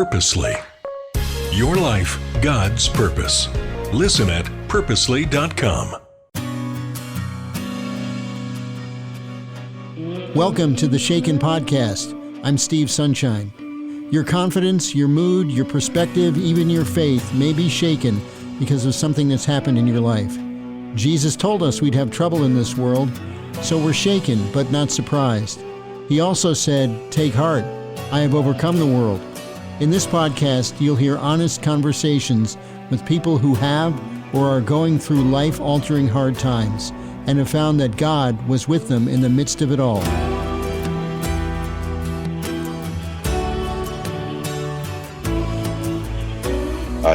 Purposely. Your life, God's purpose. Listen at purposely.com. Welcome to the Shaken Podcast. I'm Steve Sunshine. Your confidence, your mood, your perspective, even your faith may be shaken because of something that's happened in your life. Jesus told us we'd have trouble in this world, so we're shaken but not surprised. He also said, "Take heart, I have overcome the world." In this podcast, you'll hear honest conversations with people who have or are going through life-altering hard times and have found that God was with them in the midst of it all.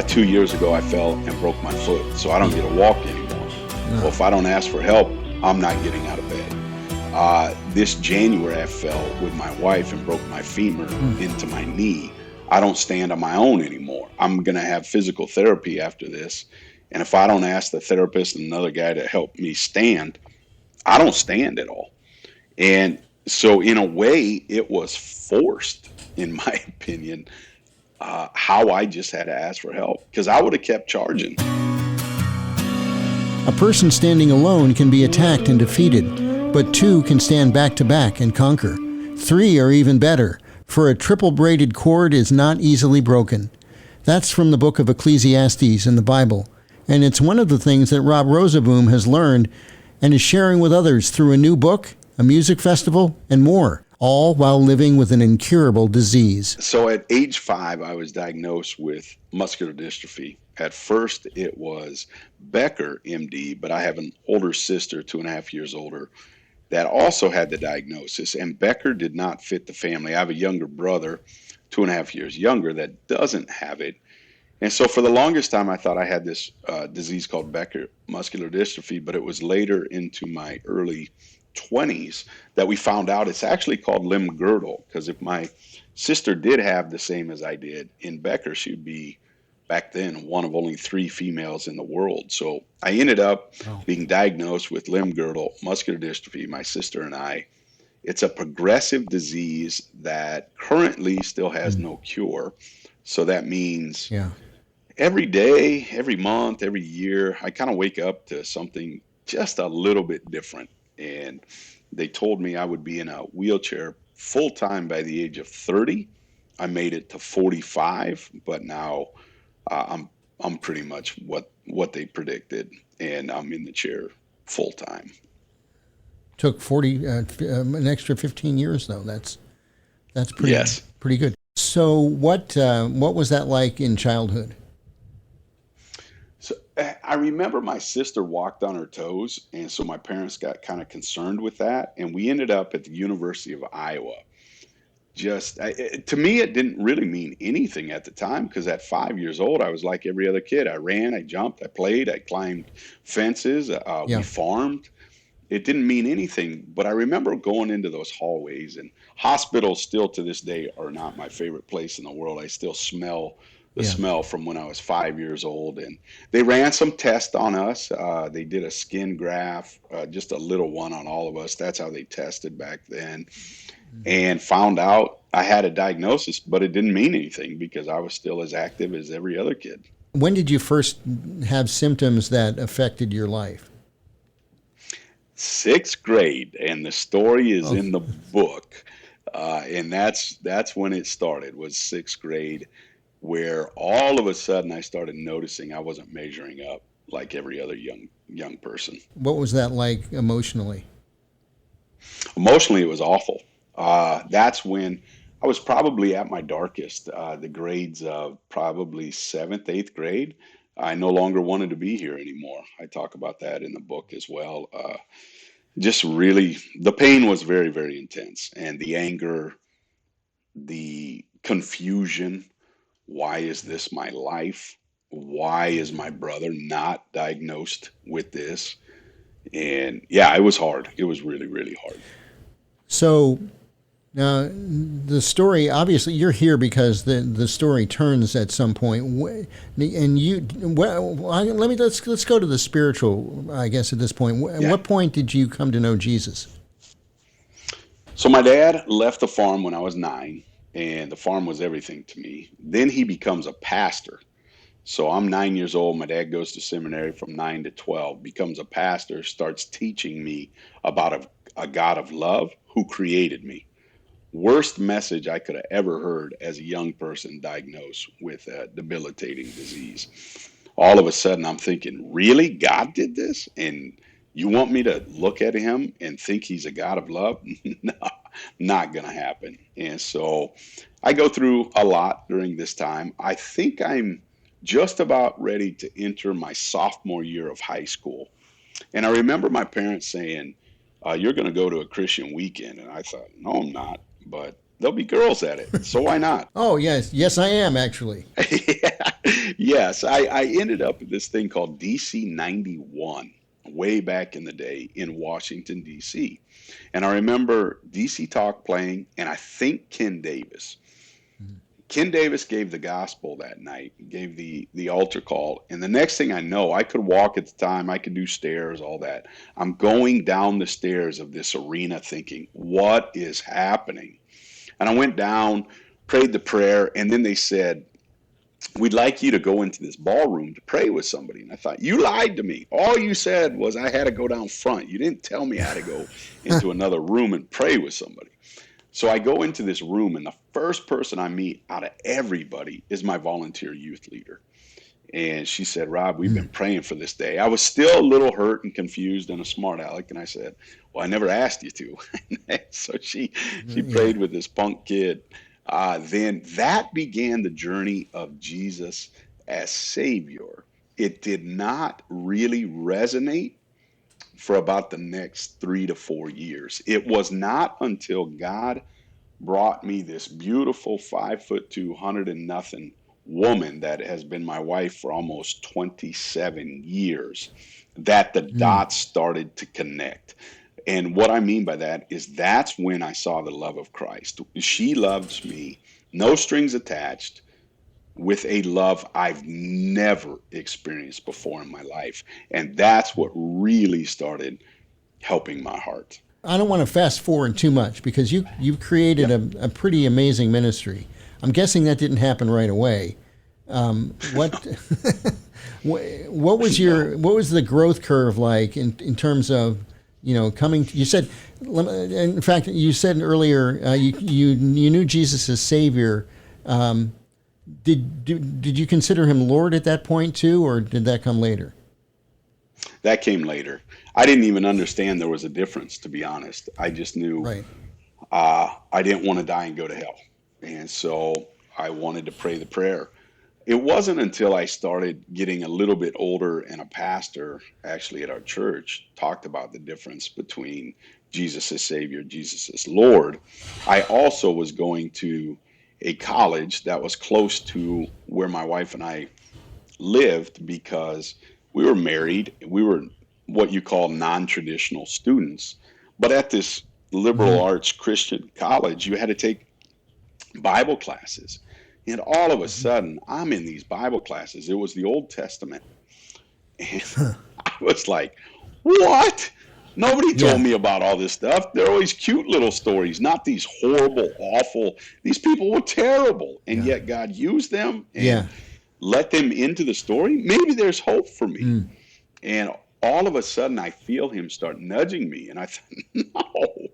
2 years ago, I fell and broke my foot, so I don't get to walk anymore. Well, if I don't ask for help, I'm not getting out of bed. This January, I fell with my wife and broke my femur into my knee. I don't stand on my own anymore. I'm going to have physical therapy after this. And if I don't ask the therapist and another guy to help me stand, I don't stand at all. And so in a way, it was forced, in my opinion, how I just had to ask for help, because I would have kept charging. A person standing alone can be attacked and defeated, but two can stand back to back and conquer. Three are even better, for a triple braided cord is not easily broken. That's from the book of Ecclesiastes in the Bible, and it's one of the things that Roozeboom has learned and is sharing with others through a new book, a music festival, and more, all while living with an incurable disease. So at age 5, I was diagnosed with muscular dystrophy. At first, it was Becker, MD, but I have an older sister, 2.5 years older, that also had the diagnosis, and Becker did not fit the family. I have a younger brother, 2.5 years younger, that doesn't have it. And so for the longest time, I thought I had this disease called Becker muscular dystrophy, but it was later into my early 20s that we found out it's actually called limb-girdle, because if my sister did have the same as I did in Becker, she'd be, back then, one of only 3 females in the world. So I ended up being diagnosed with limb-girdle muscular dystrophy, my sister and I. It's a progressive disease that currently still has no cure. So that means every day, every month, every year, I kind of wake up to something just a little bit different. And they told me I would be in a wheelchair full-time by the age of 30. I made it to 45, but now I'm pretty much what they predicted, and I'm in the chair full-time. Took an extra 15 years, though. That's pretty good. So what was that like in childhood? So I remember my sister walked on her toes, and so my parents got kind of concerned with that, and we ended up at the University of Iowa. To me, it didn't really mean anything at the time, because at 5 years old, I was like every other kid. I ran, I jumped, I played, I climbed fences, we farmed. It didn't mean anything, but I remember going into those hallways, and hospitals still to this day are not my favorite place in the world. I still smell the smell from when I was 5 years old. And they ran some tests on us. They did a skin graft, just a little one on all of us. That's how they tested back then. And found out I had a diagnosis, but it didn't mean anything because I was still as active as every other kid. When did you first have symptoms that affected your life? 6th grade, and the story is in the book. And that's when it started, was 6th grade, where all of a sudden I started noticing I wasn't measuring up like every other young person. What was that like emotionally? Emotionally, it was awful. That's when I was probably at my darkest, the grades of probably 7th, 8th grade. I no longer wanted to be here anymore. I talk about that in the book as well. Just really, the pain was very, very intense. And the anger, the confusion. Why is this my life? Why is my brother not diagnosed with this? And yeah, it was hard. It was really, really hard. So now the story, obviously you're here because the story turns at some point. And let's go to the spiritual, I guess, at this point. At what point did you come to know Jesus? So my dad left the farm when I was 9. and the farm was everything to me. Then he becomes a pastor. So I'm 9 years old. My dad goes to seminary from 9 to 12, becomes a pastor, starts teaching me about a God of love who created me. Worst message I could have ever heard as a young person diagnosed with a debilitating disease. All of a sudden, I'm thinking, really? God did this? And you want me to look at him and think he's a God of love? No, not going to happen. And so I go through a lot during this time. I think I'm just about ready to enter my sophomore year of high school. And I remember my parents saying, you're going to go to a Christian weekend. And I thought, no, I'm not, but there'll be girls at it. So why not? Oh, yes. Yes, I am, actually. Yeah. Yes, I ended up at this thing called DC 91 way back in the day in Washington, DC. And I remember DC Talk playing, and I think Ken Davis. Ken Davis gave the gospel that night, gave the altar call. And the next thing I know, I could walk at the time, I could do stairs, all that. I'm going down the stairs of this arena thinking, what is happening? And I went down, prayed the prayer, and then they said, we'd like you to go into this ballroom to pray with somebody. And I thought, you lied to me. All you said was I had to go down front. You didn't tell me I had to go into another room and pray with somebody. So I go into this room, and the first person I meet out of everybody is my volunteer youth leader. And she said, Rob, we've been praying for this day. I was still a little hurt and confused and a smart aleck. And I said, well, I never asked you to. So she prayed with this punk kid. Then that began the journey of Jesus as Savior. It did not really resonate for about the next 3 to 4 years. It was not until God brought me this beautiful 5'2", 100 and nothing woman that has been my wife for almost 27 years that the dots started to connect. And what I mean by that is that's when I saw the love of Christ. She loves me, no strings attached, with a love I've never experienced before in my life. And that's what really started helping my heart. I don't want to fast forward too much because you've created a pretty amazing ministry. I'm guessing that didn't happen right away. What was the growth curve like in terms of coming? You said, in fact, you said earlier you knew Jesus as Savior. Did you consider him Lord at that point too, or did that come later? That came later. I didn't even understand there was a difference, to be honest. I just knew Right. I didn't want to die and go to hell. And so I wanted to pray the prayer. It wasn't until I started getting a little bit older and a pastor actually at our church talked about the difference between Jesus as Savior, Jesus as Lord. I also was going to a college that was close to where my wife and I lived because we were married. We were what you call non-traditional students. But at this liberal arts Christian college, you had to take Bible classes. And all of a sudden, I'm in these Bible classes. It was the Old Testament. And I was like, what? Nobody told me about all this stuff. They're always cute little stories, not these horrible, awful. These people were terrible. And yet God used them and let them into the story. Maybe there's hope for me. And all of a sudden, I feel him start nudging me. And I thought,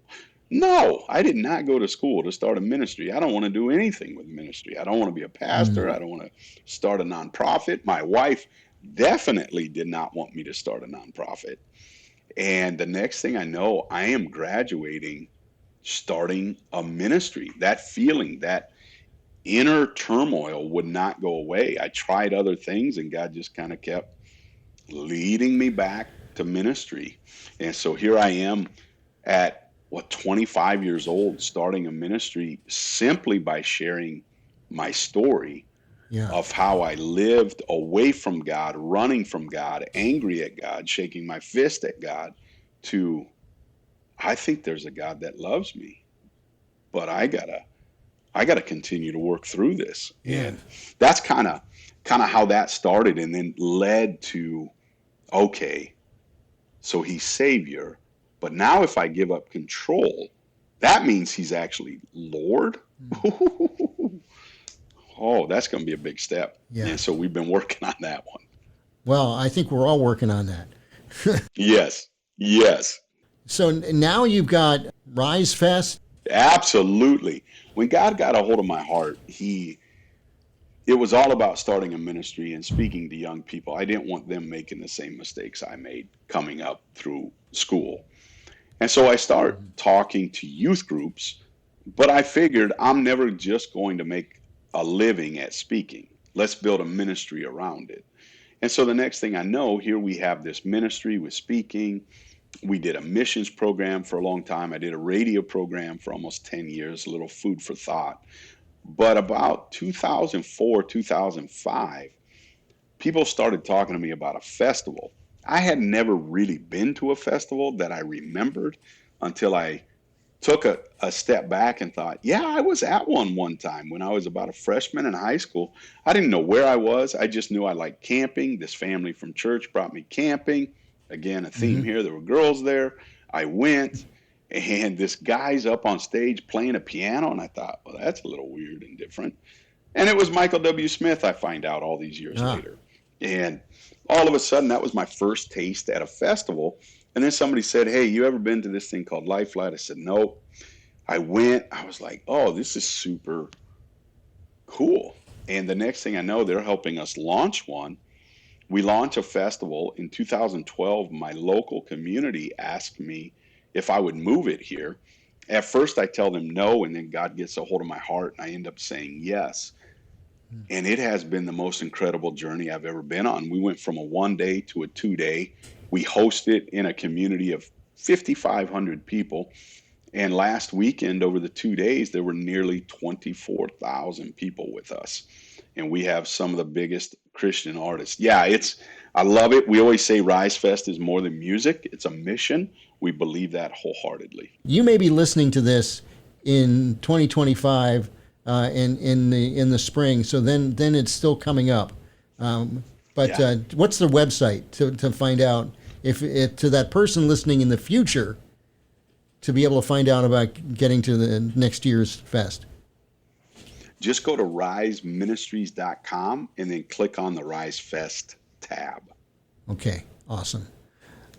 no, I did not go to school to start a ministry. I don't want to do anything with ministry. I don't want to be a pastor. I don't want to start a nonprofit. My wife definitely did not want me to start a nonprofit. And the next thing I know, I am graduating, starting a ministry. That feeling, that inner turmoil would not go away. I tried other things, and God just kind of kept leading me back to ministry. And so here I am at 25 years old, starting a ministry simply by sharing my story of how I lived away from God, running from God, angry at God, shaking my fist at God, to I think there's a God that loves me, but I gotta continue to work through this. And that's kind of how that started, and then led to, okay, so he's Savior, but now if I give up control, that means he's actually Lord. oh, that's going to be a big step. Yeah. And so we've been working on that one. Well, I think we're all working on that. Yes. Yes. So now you've got Rise Fest. Absolutely. When God got a hold of my heart, it was all about starting a ministry and speaking to young people. I didn't want them making the same mistakes I made coming up through school. And so I started talking to youth groups, but I figured I'm never just going to make a living at speaking. Let's build a ministry around it. And so the next thing I know, here we have this ministry with speaking. We did a missions program for a long time. I did a radio program for almost 10 years, a little food for thought. But about 2004, 2005, people started talking to me about a festival. I had never really been to a festival that I remembered until I took a step back and thought, yeah, I was at one time when I was about a freshman in high school. I didn't know where I was. I just knew I liked camping. This family from church brought me camping. Again, a theme here. There were girls there. I went, and this guy's up on stage playing a piano, and I thought, well, that's a little weird and different. And it was Michael W. Smith, I find out all these years later. And all of a sudden, that was my first taste at a festival. And then somebody said, hey, you ever been to this thing called Life Flight? I said, no. I went. I was like, oh, this is super cool. And the next thing I know, they're helping us launch one. We launched a festival in 2012. My local community asked me if I would move it here. At first, I tell them no, and then God gets a hold of my heart, and I end up saying yes. And it has been the most incredible journey I've ever been on. We went from a 1-day to a 2-day. We hosted in a community of 5,500 people. And last weekend, over the 2 days, there were nearly 24,000 people with us. And we have some of the biggest Christian artists. Yeah, I love it. We always say Rise Fest is more than music. It's a mission. We believe that wholeheartedly. You may be listening to this in 2025 in the spring, so then it's still coming up. But what's the website to find out if to that person listening in the future to be able to find out about getting to the next year's fest? Just go to riseministries.com and then click on the Rise Fest tab. Okay, awesome.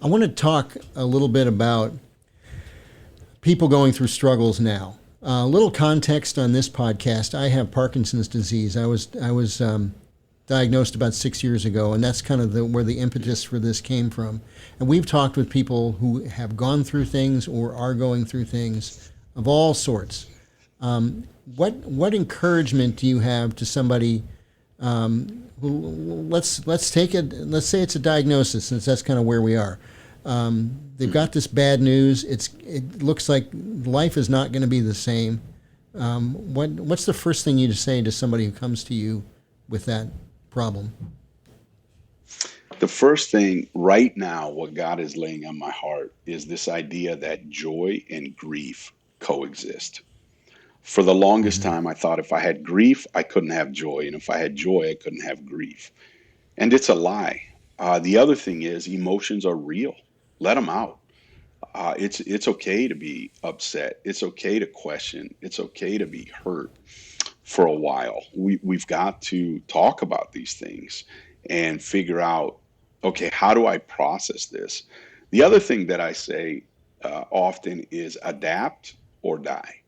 I want to talk a little bit about people going through struggles now. A little context on this podcast. I have Parkinson's disease. I was diagnosed about 6 years ago, and that's kind of where the impetus for this came from. And we've talked with people who have gone through things or are going through things of all sorts. What encouragement do you have to somebody who let's take it? Let's say it's a diagnosis, since that's kind of where we are. They've got this bad news. It looks like life is not going to be the same. What's the first thing you say to somebody who comes to you with that problem? The first thing right now, what God is laying on my heart, is this idea that joy and grief coexist. For the longest time, I thought if I had grief, I couldn't have joy. And if I had joy, I couldn't have grief. And it's a lie. The other thing is emotions are real. Let them out. It's okay to be upset. It's okay to question. It's okay to be hurt for a while. We've got to talk about these things and figure out, okay, how do I process this? The other thing that I say often is adapt or die.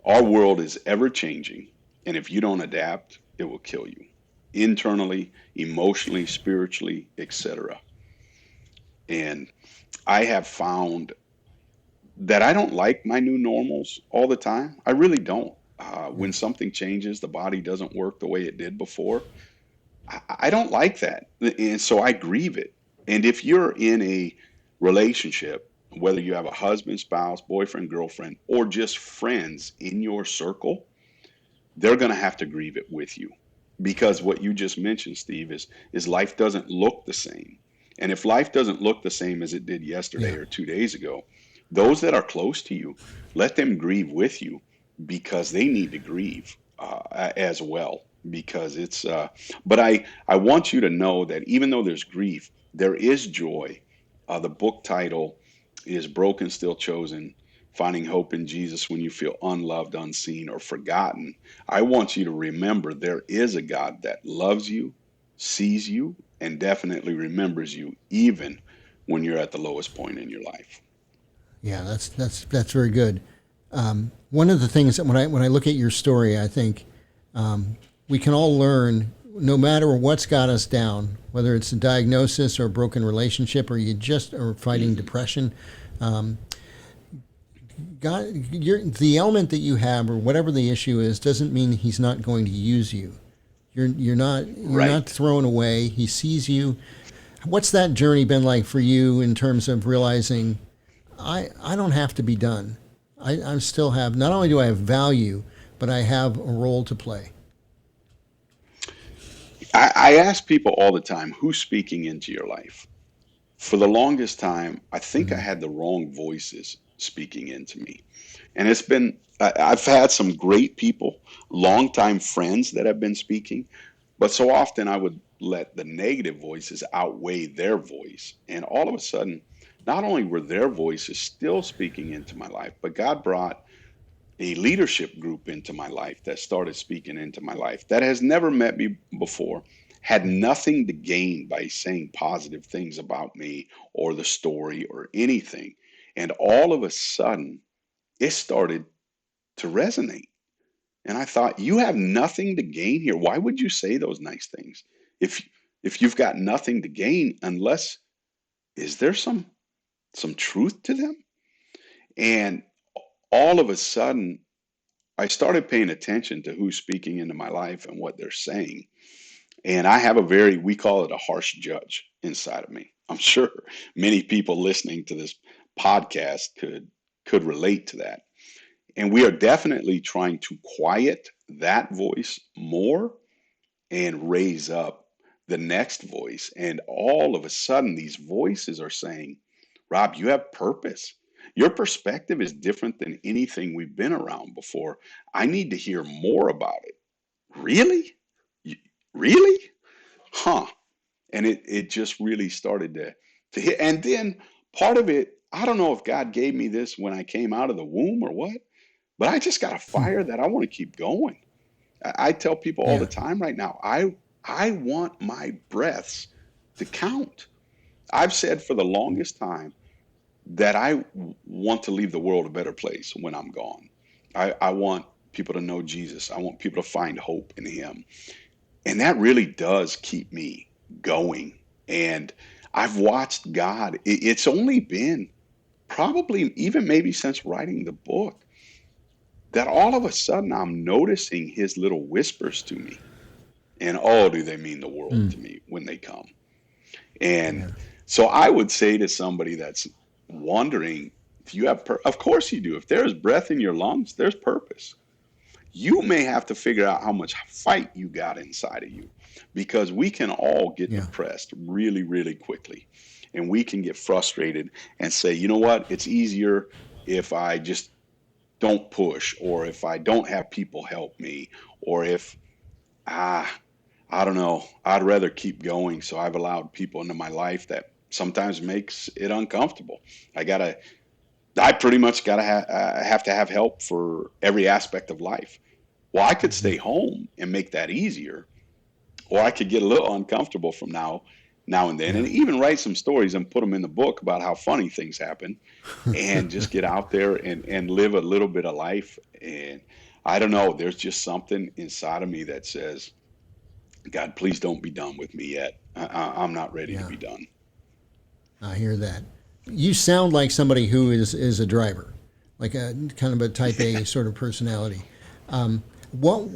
Our world is ever changing, and if you don't adapt, it will kill you. Internally, emotionally, spiritually, etc. And I have found that I don't like my new normals all the time. I really don't. When something changes, the body doesn't work the way it did before. I don't like that. And so I grieve it. And if you're in a relationship, whether you have a husband, spouse, boyfriend, girlfriend, or just friends in your circle, they're going to have to grieve it with you. Because what you just mentioned, Steve, is life doesn't look the same. And if life doesn't look the same as it did yesterday or 2 days ago, those that are close to you, let them grieve with you, because they need to grieve as well. Because it's, but I want you to know that even though there's grief, there is joy. The book title is Broken, Still Chosen. finding hope in Jesus when you feel unloved, unseen, or forgotten, I want you to remember there is a God that loves you, sees you, and definitely remembers you, even when you're at the lowest point in your life. Yeah, that's very good. One of the things that when I look at your story, I think we can all learn, no matter what's got us down, whether it's a diagnosis or a broken relationship, or you just are fighting depression. God, the element that you have, or whatever the issue is, doesn't mean He's not going to use you. You're not Right. thrown away. He sees you. What's that journey been like for you in terms of realizing I don't have to be done. I still have, not only do I have value, but I have a role to play. I ask people all the time, who's speaking into your life? For the longest time, I think I Hmm. had the wrong voices speaking into me. And I've had some great people, longtime friends that have been speaking, but so often I would let the negative voices outweigh their voice. And all of a sudden, not only were their voices still speaking into my life, but God brought a leadership group into my life that started speaking into my life that has never met me before, had nothing to gain by saying positive things about me or the story or anything. And all of a sudden, it started to resonate. And I thought, you have nothing to gain here. Why would you say those nice things? If if you've got nothing to gain, unless is there some truth to them? And all of a sudden, I started paying attention to who's speaking into my life and what they're saying. And I have we call it a harsh judge inside of me. I'm sure many people listening to this podcast could relate to that. And we are definitely trying to quiet that voice more and raise up the next voice. And all of a sudden, these voices are saying, Rob, you have purpose. Your perspective is different than anything we've been around before. I need to hear more about it. Really? You- Really? Huh. And it just really started to hit. And then part of it, I don't know if God gave me this when I came out of the womb or what, but I just got a fire that I want to keep going. I tell people all the Yeah. time right now, I want my breaths to count. I've said for the longest time that want to leave the world a better place when I'm gone. I want people to know Jesus. I want people to find hope in Him. And that really does keep me going. And I've watched God. It's only been probably even maybe since writing the book that all of a sudden I'm noticing His little whispers to me. And oh, do they mean the world Mm. to me when they come. And Yeah. so I would say to somebody that's wondering, do you have, of course you do. If there's breath in your lungs, there's purpose. You may have to figure out how much fight you got inside of you because we can all get Yeah. depressed really, really quickly. And we can get frustrated and say, you know what, it's easier if I just don't push, or if I don't have people help me, or if, ah, I don't know, I'd rather keep going. So I've allowed people into my life that sometimes makes it uncomfortable. I gotta, I pretty much have to have help for every aspect of life. Well, I could stay home and make that easier, or I could get a little uncomfortable from now and then, Yeah. and even write some stories and put them in the book about how funny things happen, and just get out there and live a little bit of life. And I don't know, there's just something inside of me that says, God, please don't be done with me yet. I'm not ready to Yeah. be done. I hear that. You sound like somebody who is a driver, like a kind of a type A sort of personality. What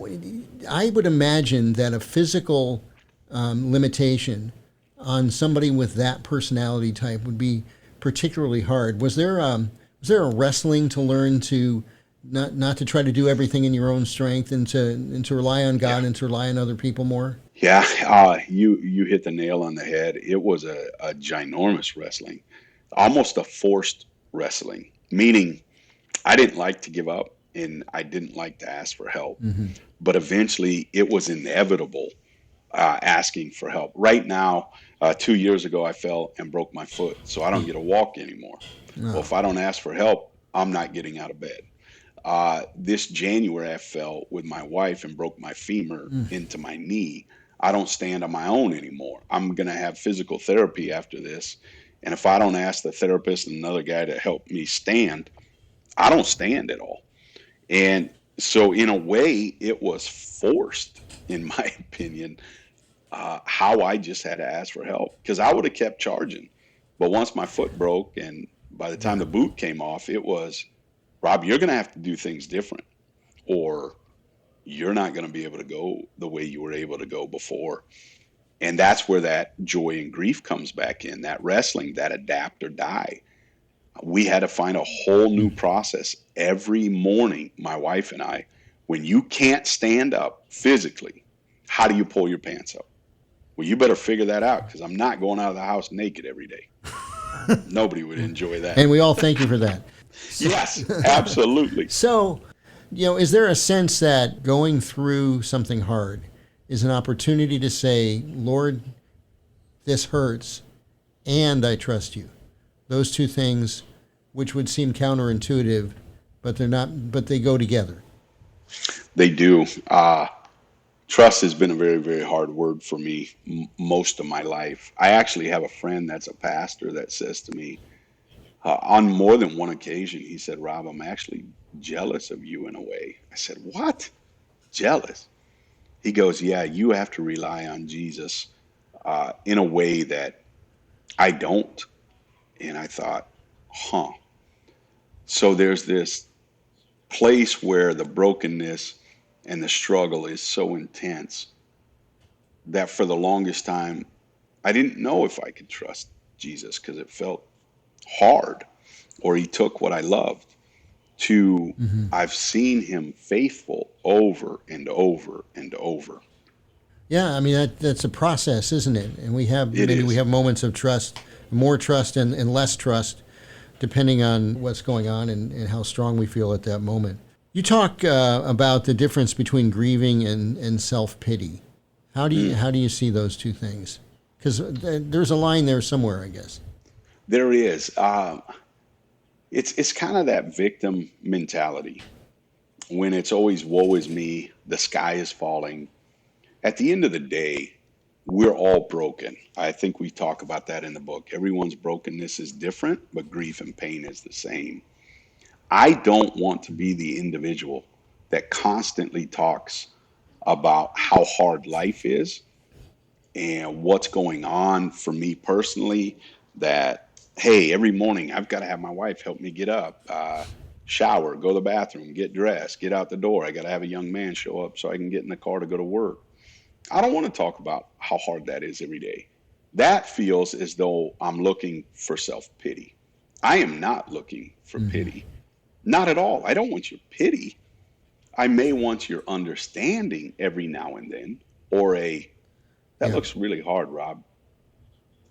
I would imagine that a physical limitation on somebody with that personality type would be particularly hard. Was there a wrestling to learn to not to try to do everything in your own strength, and to rely on Yeah. God and to rely on other people more? Yeah, you hit the nail on the head. It was a ginormous wrestling, almost a forced wrestling, meaning I didn't like to give up and I didn't like to ask for help. Hmm. But eventually it was inevitable asking for help. Right now, 2 years ago, I fell and broke my foot, so I don't get to walk anymore. Well, Oh, if I don't ask for help, I'm not getting out of bed. This January, I fell with my wife and broke my femur into my knee. I don't stand on my own anymore. I'm going to have physical therapy after this. And if I don't ask the therapist and another guy to help me stand, I don't stand at all. And so, in a way, it was forced, in my opinion, how I just had to ask for help because I would have kept charging. But once my foot broke, and by the time the boot came off, it was, Rob, you're going to have to do things different, or you're not going to be able to go the way you were able to go before. And that's where that joy and grief comes back in, that wrestling, that adapt or die. We had to find a whole new process every morning, my wife and I. When you can't stand up physically, how do you pull your pants up? Well, you better figure that out because I'm not going out of the house naked every day. Nobody would enjoy that. And we all thank you for that. Yes, absolutely. So, is there a sense that going through something hard is an opportunity to say, Lord, this hurts, and I trust you? Those two things, which would seem counterintuitive, but they're not, but they go together. They do. Trust has been a very, very hard word for me most of my life. I actually have a friend that's a pastor that says to me, on more than one occasion, he said, Rob, I'm actually jealous of you in a way. I said, what? Jealous? He goes, yeah, you have to rely on Jesus in a way that I don't. And I thought, So there's this place where the brokenness and the struggle is so intense that for the longest time, I didn't know if I could trust Jesus because it felt hard, or he took what I loved, to I've seen him faithful over and over and over. Yeah, I mean, that's a process, isn't it? And we have we have moments of trust, more trust and less trust, depending on what's going on and how strong we feel at that moment. You talk about the difference between grieving and self-pity. How do you see those two things? Because there's a line there somewhere, I guess. There is. It's kind of that victim mentality when it's always woe is me, the sky is falling. At the end of the day, we're all broken. I think we talk about that in the book. Everyone's brokenness is different, but grief and pain is the same. I don't want to be the individual that constantly talks about how hard life is and what's going on for me personally, that, hey, every morning I've got to have my wife help me get up, shower, go to the bathroom, get dressed, get out the door. I got to have a young man show up so I can get in the car to go to work. I don't want to talk about how hard that is every day. That feels as though I'm looking for self-pity. I am not looking for pity. Not at all. I don't want your pity. I may want your understanding every now and then, or that looks really hard, Rob.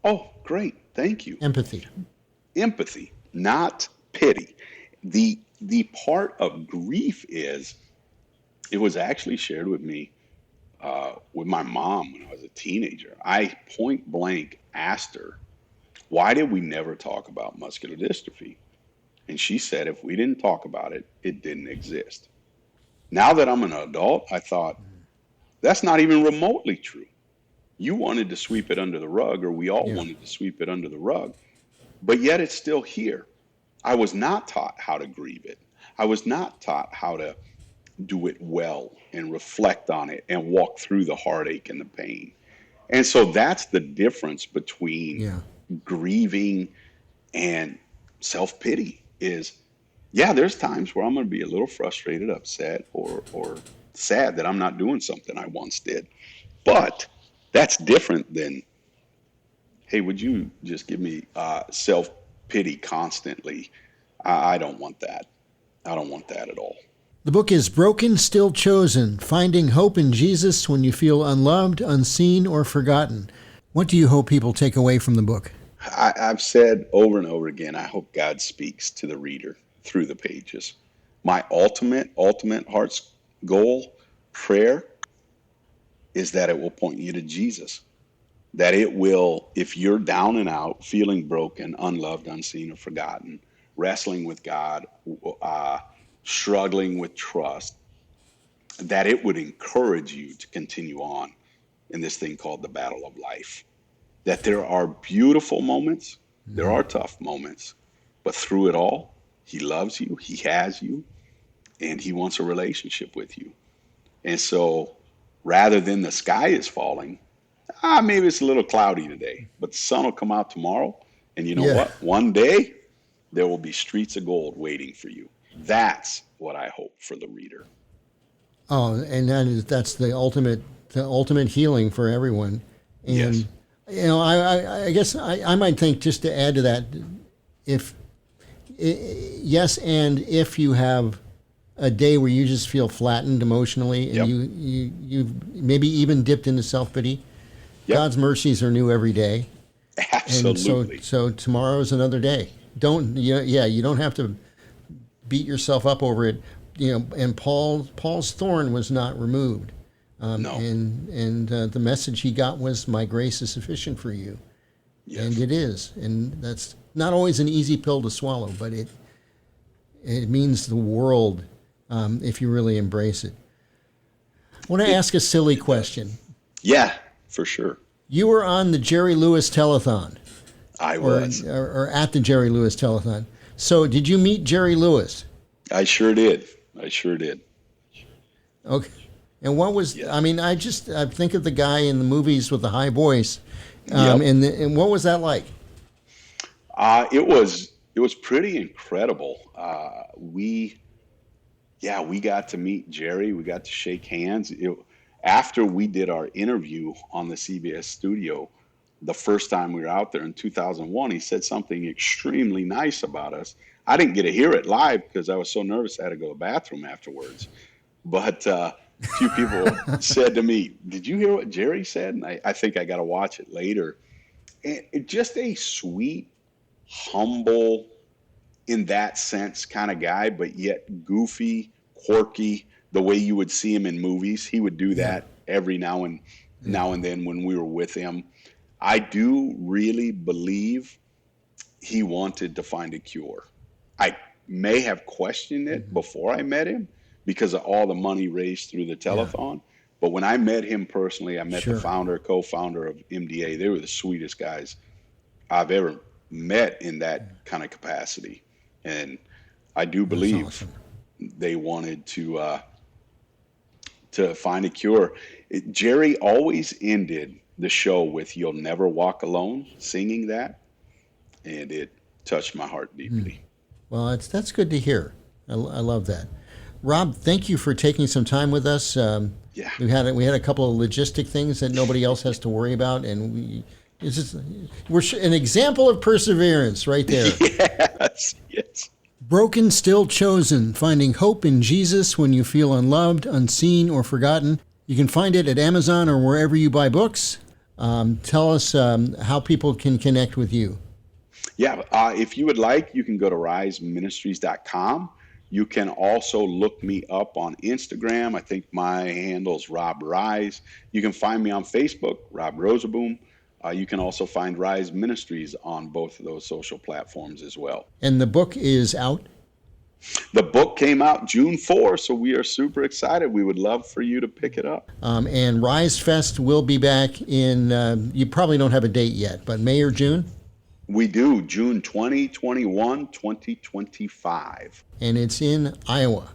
Oh, great. Thank you. Empathy, not pity. The part of grief is, it was actually shared with me with my mom when I was a teenager. I point blank asked her, why did we never talk about muscular dystrophy? And she said, if we didn't talk about it, it didn't exist. Now that I'm an adult, I thought, that's not even remotely true. You wanted to sweep it under the rug, or we all wanted to sweep it under the rug, but yet it's still here. I was not taught how to grieve it. I was not taught how to do it well and reflect on it and walk through the heartache and the pain. And so that's the difference between grieving and self-pity is, there's times where I'm going to be a little frustrated, upset, or sad that I'm not doing something I once did. But that's different than, hey, would you just give me self-pity constantly? I don't want that. I don't want that at all. The book is Broken, Still Chosen, Finding Hope in Jesus When You Feel Unloved, Unseen, or Forgotten. What do you hope people take away from the book? I've said over and over again, I hope God speaks to the reader through the pages. My ultimate heart's goal, prayer, is that it will point you to Jesus. That it will, if you're down and out, feeling broken, unloved, unseen, or forgotten, wrestling with God, struggling with trust, that it would encourage you to continue on in this thing called the battle of life. That there are beautiful moments, there are tough moments, but through it all, he loves you, he has you, and he wants a relationship with you. And so rather than the sky is falling, maybe it's a little cloudy today, but the sun will come out tomorrow. And you know what? One day there will be streets of gold waiting for you. That's what I hope for the reader. Oh, and that's the ultimate healing for everyone. And Yes. you know, I guess I might think, just to add to that, if you have a day where you just feel flattened emotionally and you've maybe even dipped into self-pity, God's mercies are new every day. Absolutely. And so tomorrow is another day. You don't have to beat yourself up over it. You know, and Paul's thorn was not removed. No. And the message he got was, my grace is sufficient for you. Yes. And it is. And that's not always an easy pill to swallow, but it means the world if you really embrace it. I want to ask a silly question. Yeah, for sure. You were on the Jerry Lewis telethon. I was. Or at the Jerry Lewis telethon. So did you meet Jerry Lewis? I sure did. Okay. And what was, I mean, I think of the guy in the movies with the high voice. And what was that like? It was pretty incredible. We got to meet Jerry. We got to shake hands. After we did our interview on the CBS studio, the first time we were out there in 2001, he said something extremely nice about us. I didn't get to hear it live because I was so nervous I had to go to the bathroom afterwards. But a few people said to me, "Did you hear what Jerry said?" And I think I got to watch it later. And just a sweet, humble, in that sense kind of guy, but yet goofy, quirky, the way you would see him in movies. He would do that every now and then when we were with him. I do really believe he wanted to find a cure. I may have questioned it before I met him because of all the money raised through the telethon. But when I met him personally, I met the co-founder of MDA. They were the sweetest guys I've ever met in that kind of capacity. And I do believe they wanted to find a cure. Jerry always ended the show with "You'll Never Walk Alone," singing that, and it touched my heart deeply. Well, that's good to hear. I love that. Rob, thank you for taking some time with us. We had a couple of logistic things that nobody else has to worry about, and we're an example of perseverance right there. Yes. Broken, Still Chosen, Finding Hope in Jesus When You Feel Unloved, Unseen, or Forgotten. You can find it at Amazon or wherever you buy books. Tell us how people can connect with you. Yeah, if you would like, you can go to riseministries.com. You can also look me up on Instagram. I think my handle is Rob Rise. You can find me on Facebook, Rob Roozeboom. You can also find Rise Ministries on both of those social platforms as well. And the book is out? The book came out June 4, so we are super excited. We would love for you to pick it up. And Rise Fest will be back in, you probably don't have a date yet, but May or June? We do, June 2021, 2025. And it's in Iowa.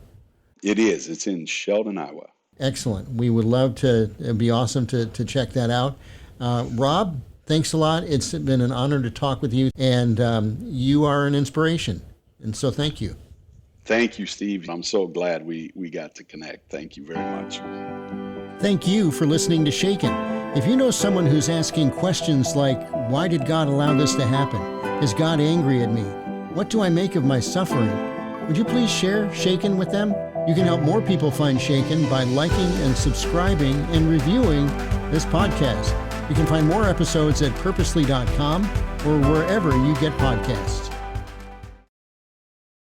It is. It's in Sheldon, Iowa. Excellent. We would love to, it'd be awesome to check that out. Rob, thanks a lot. It's been an honor to talk with you, and you are an inspiration. And so thank you. Thank you, Steve. I'm so glad we got to connect. Thank you very much. Thank you for listening to Shaken. If you know someone who's asking questions like, why did God allow this to happen? Is God angry at me? What do I make of my suffering? Would you please share Shaken with them? You can help more people find Shaken by liking and subscribing and reviewing this podcast. You can find more episodes at purposely.com or wherever you get podcasts.